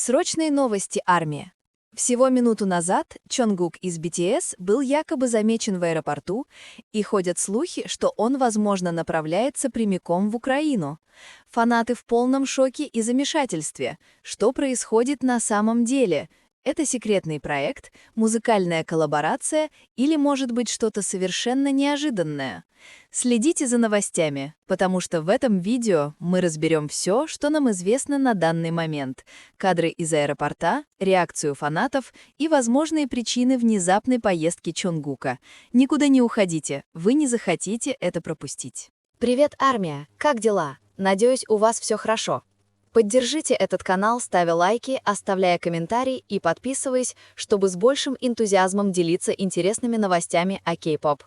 Срочные новости армии. Всего минуту назад Чонгук из BTS был якобы замечен в аэропорту, и ходят слухи, что он, возможно, направляется прямиком в Украину. Фанаты в полном шоке и замешательстве. Что происходит на самом деле? Это секретный проект, музыкальная коллаборация или, может быть, что-то совершенно неожиданное? Следите за новостями, потому что в этом видео мы разберем все, что нам известно на данный момент. Кадры из аэропорта, реакцию фанатов и возможные причины внезапной поездки Чонгука. Никуда не уходите, вы не захотите это пропустить. Привет, армия! Как дела? Надеюсь, у вас все хорошо. Поддержите этот канал, ставя лайки, оставляя комментарии и подписываясь, чтобы с большим энтузиазмом делиться интересными новостями о кей-поп.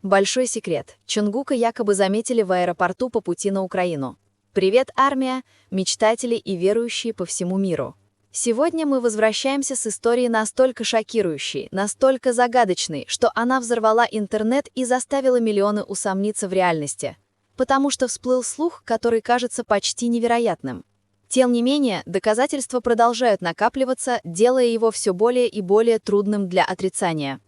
Большой секрет. Чонгука якобы заметили в аэропорту по пути на Украину. Привет, армия, мечтатели и верующие по всему миру. Сегодня мы возвращаемся с историей настолько шокирующей, настолько загадочной, что она взорвала интернет и заставила миллионы усомниться в реальности. Потому что всплыл слух, который кажется почти невероятным. Тем не менее, доказательства продолжают накапливаться, делая его все более и более трудным для отрицания.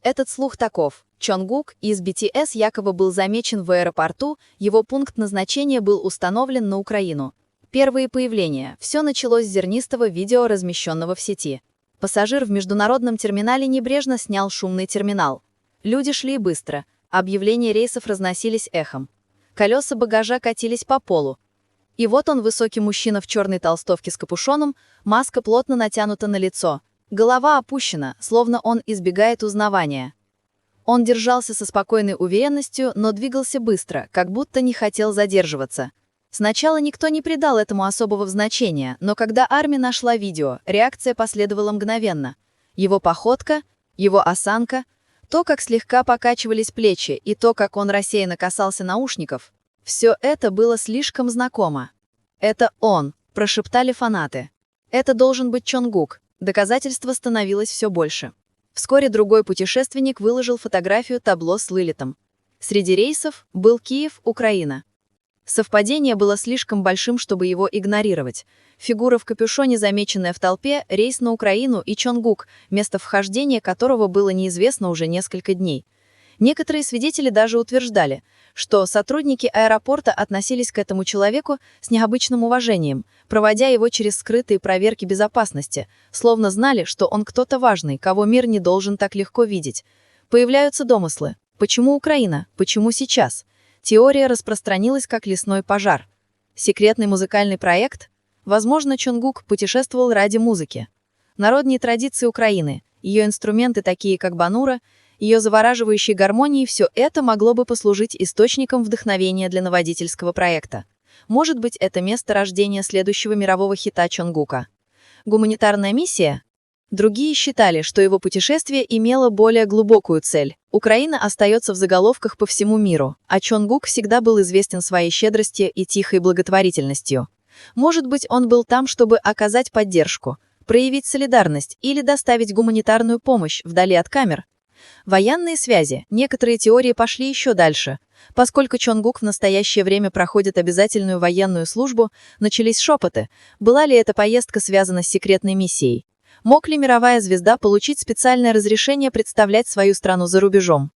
Этот слух таков. Чонгук из BTS якобы был замечен в аэропорту, его пункт назначения был установлен на Украину. Первые появления. Все началось с зернистого видео, размещенного в сети. Пассажир в международном терминале небрежно снял шумный терминал. Люди шли быстро, объявления рейсов разносились эхом. Колеса багажа катились по полу. И вот он, высокий мужчина в черной толстовке с капюшоном, маска плотно натянута на лицо. Голова опущена, словно он избегает узнавания. Он держался со спокойной уверенностью, но двигался быстро, как будто не хотел задерживаться. Сначала никто не придал этому особого значения, но когда армия нашла видео, реакция последовала мгновенно. Его походка, его осанка, то, как слегка покачивались плечи, и то, как он рассеянно касался наушников, все это было слишком знакомо. «Это он», – прошептали фанаты. «Это должен быть Чонгук». Доказательства становилось все больше. Вскоре другой путешественник выложил фотографию табло с вылетом. Среди рейсов был Киев, Украина. Совпадение было слишком большим, чтобы его игнорировать. Фигура в капюшоне, замеченная в толпе, рейс на Украину и Чонгук, место вхождения которого было неизвестно уже несколько дней. Некоторые свидетели даже утверждали, что сотрудники аэропорта относились к этому человеку с необычным уважением, проводя его через скрытые проверки безопасности, словно знали, что он кто-то важный, кого мир не должен так легко видеть. Появляются домыслы. Почему Украина? Почему сейчас? Теория распространилась как лесной пожар. Секретный музыкальный проект? Возможно, Чонгук путешествовал ради музыки. Народные традиции Украины, ее инструменты, такие как банура, ее завораживающей гармонии, все это могло бы послужить источником вдохновения для новодительского проекта. Может быть, это место рождения следующего мирового хита Чонгука. Гуманитарная миссия? Другие считали, что его путешествие имело более глубокую цель. Украина остается в заголовках по всему миру, а Чонгук всегда был известен своей щедростью и тихой благотворительностью. Может быть, он был там, чтобы оказать поддержку, проявить солидарность или доставить гуманитарную помощь вдали от камер. Военные связи. Некоторые теории пошли еще дальше. Поскольку Чонгук в настоящее время проходит обязательную военную службу, начались шепоты. Была ли эта поездка связана с секретной миссией? Мог ли мировая звезда получить специальное разрешение представлять свою страну за рубежом?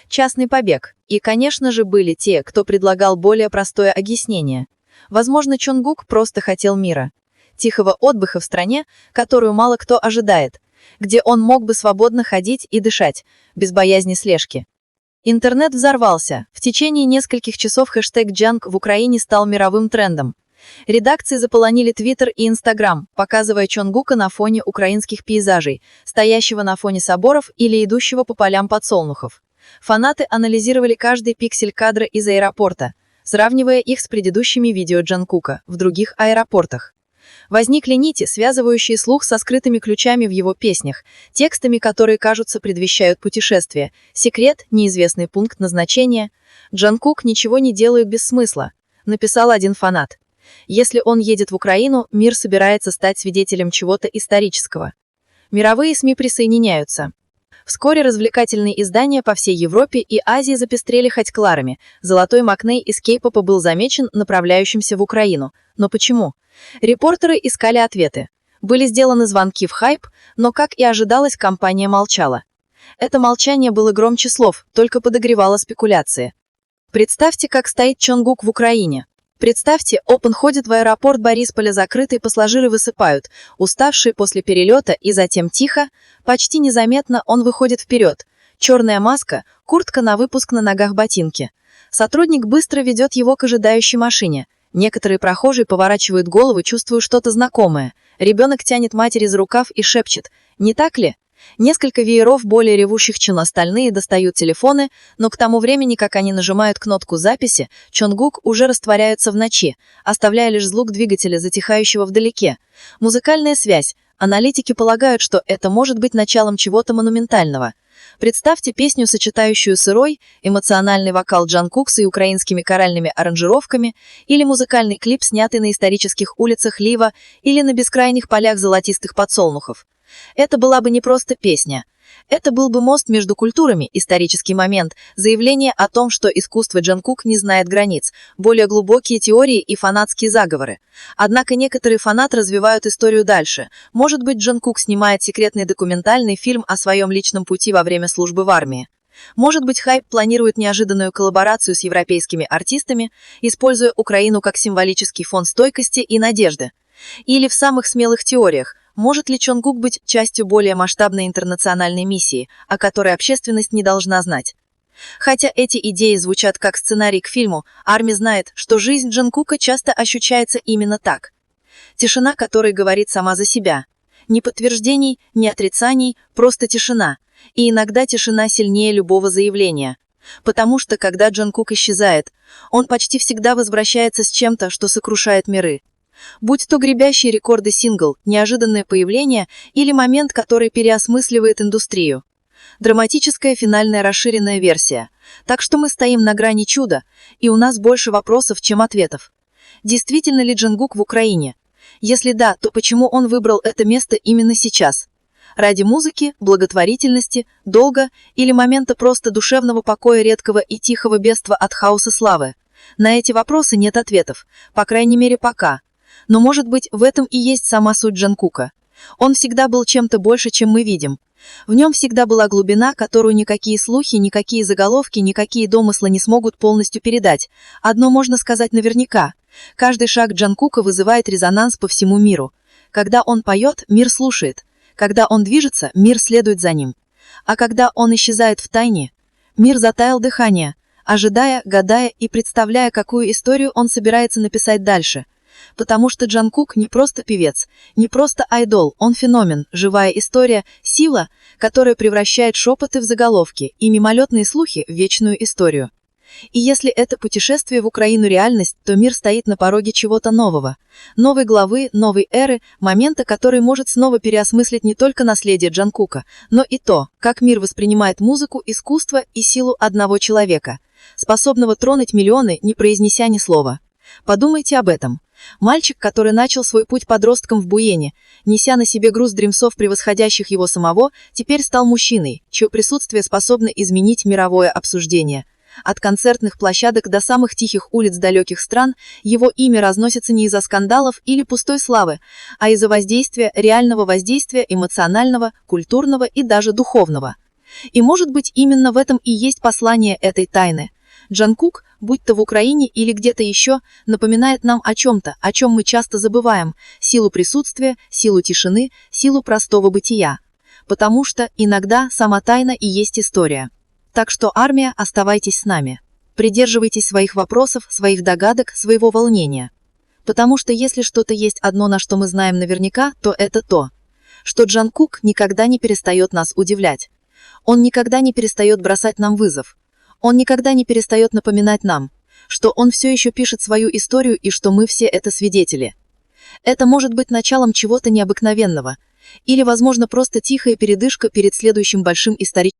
Частный побег. И, конечно же, были те, кто предлагал более простое объяснение. Возможно, Чонгук просто хотел мира. Тихого отдыха в стране, которую мало кто ожидает, где он мог бы свободно ходить и дышать, без боязни слежки. Интернет взорвался. В течение нескольких часов хэштег «Джанг» в Украине стал мировым трендом. Редакции заполонили Твиттер и Инстаграм, показывая Чонгука на фоне украинских пейзажей, стоящего на фоне соборов или идущего по полям подсолнухов. Фанаты анализировали каждый пиксель кадра из аэропорта, сравнивая их с предыдущими видео Джангука в других аэропортах. Возникли нити, связывающие слух со скрытыми ключами в его песнях, текстами, которые, кажутся, предвещают путешествие. Секрет, неизвестный пункт назначения. Джангук ничего не делает без смысла, написал один фанат. Если он едет в Украину, мир собирается стать свидетелем чего-то исторического. Мировые СМИ присоединяются. Вскоре развлекательные издания по всей Европе и Азии запестрели хоть-кларами. Золотой Макней из кей-попа был замечен направляющимся в Украину. Но почему? Репортеры искали ответы. Были сделаны звонки в хайп, но, как и ожидалось, компания молчала. Это молчание было громче слов, только подогревало спекуляции. Представьте, как стоит Чонгук в Украине. Представьте, Open ходит в аэропорт Борисполя закрытый, пассажиры высыпают, уставшие после перелета, и затем тихо, почти незаметно он выходит вперед. Черная маска, куртка на выпуск, на ногах ботинки. Сотрудник быстро ведет его к ожидающей машине. Некоторые прохожие поворачивают головы, чувствуя что-то знакомое. Ребенок тянет матери за рукав и шепчет: «Не так ли?» Несколько вееров более ревущих, чем остальные, достают телефоны, но к тому времени, как они нажимают кнопку записи, Чонгук уже растворяются в ночи, оставляя лишь звук двигателя, затихающего вдалеке. Музыкальная связь. Аналитики полагают, что это может быть началом чего-то монументального. Представьте песню, сочетающую сырой, эмоциональный вокал Джанкукса и украинскими коральными аранжировками, или музыкальный клип, снятый на исторических улицах Львова или на бескрайних полях золотистых подсолнухов. Это была бы не просто песня. Это был бы мост между культурами, исторический момент, заявление о том, что искусство Джанкук не знает границ, более глубокие теории и фанатские заговоры. Однако некоторые фанаты развивают историю дальше. Может быть, Джанкук снимает секретный документальный фильм о своем личном пути во время службы в армии. Может быть, хайп планирует неожиданную коллаборацию с европейскими артистами, используя Украину как символический фон стойкости и надежды. Или в самых смелых теориях, может ли Чонгук быть частью более масштабной интернациональной миссии, о которой общественность не должна знать? Хотя эти идеи звучат как сценарий к фильму, Арми знает, что жизнь Джанкука часто ощущается именно так. Тишина, которая говорит сама за себя. Ни подтверждений, ни отрицаний, просто тишина. И иногда тишина сильнее любого заявления. Потому что, когда Джанкук исчезает, он почти всегда возвращается с чем-то, что сокрушает миры. Будь то гребящие рекорды сингл, неожиданное появление или момент, который переосмысливает индустрию. Драматическая финальная расширенная версия. Так что мы стоим на грани чуда, и у нас больше вопросов, чем ответов. Действительно ли Джангук в Украине? Если да, то почему он выбрал это место именно сейчас? Ради музыки, благотворительности, долга или момента просто душевного покоя, редкого и тихого бегства от хаоса славы? На эти вопросы нет ответов, по крайней мере пока. Но, может быть, в этом и есть сама суть Джанкука. Он всегда был чем-то больше, чем мы видим. В нем всегда была глубина, которую никакие слухи, никакие заголовки, никакие домыслы не смогут полностью передать. Одно можно сказать наверняка. Каждый шаг Джанкука вызывает резонанс по всему миру. Когда он поет, мир слушает. Когда он движется, мир следует за ним. А когда он исчезает в тайне, мир затаил дыхание, ожидая, гадая и представляя, какую историю он собирается написать дальше. Потому что Джанкук не просто певец, не просто айдол, он феномен, живая история, сила, которая превращает шепоты в заголовки и мимолетные слухи в вечную историю. И если это путешествие в Украину реальность, то мир стоит на пороге чего-то нового. Новой главы, новой эры, момента, который может снова переосмыслить не только наследие Джанкука, но и то, как мир воспринимает музыку, искусство и силу одного человека, способного тронуть миллионы, не произнеся ни слова. Подумайте об этом. Мальчик, который начал свой путь подростком в Буене, неся на себе груз дримсов, превосходящих его самого, теперь стал мужчиной, чье присутствие способно изменить мировое обсуждение. От концертных площадок до самых тихих улиц далеких стран его имя разносится не из-за скандалов или пустой славы, а из-за воздействия, реального воздействия, эмоционального, культурного и даже духовного. И может быть именно в этом и есть послание этой тайны. Джанкук, будь то в Украине или где-то еще, напоминает нам о чем-то, о чем мы часто забываем, силу присутствия, силу тишины, силу простого бытия. Потому что иногда сама тайна и есть история. Так что, армия, оставайтесь с нами. Придерживайтесь своих вопросов, своих догадок, своего волнения. Потому что если что-то есть одно, на что мы знаем наверняка, то это то, что Джанкук никогда не перестает нас удивлять. Он никогда не перестает бросать нам вызов. Он никогда не перестает напоминать нам, что он все еще пишет свою историю и что мы все это свидетели. Это может быть началом чего-то необыкновенного, или, возможно, просто тихая передышка перед следующим большим историческим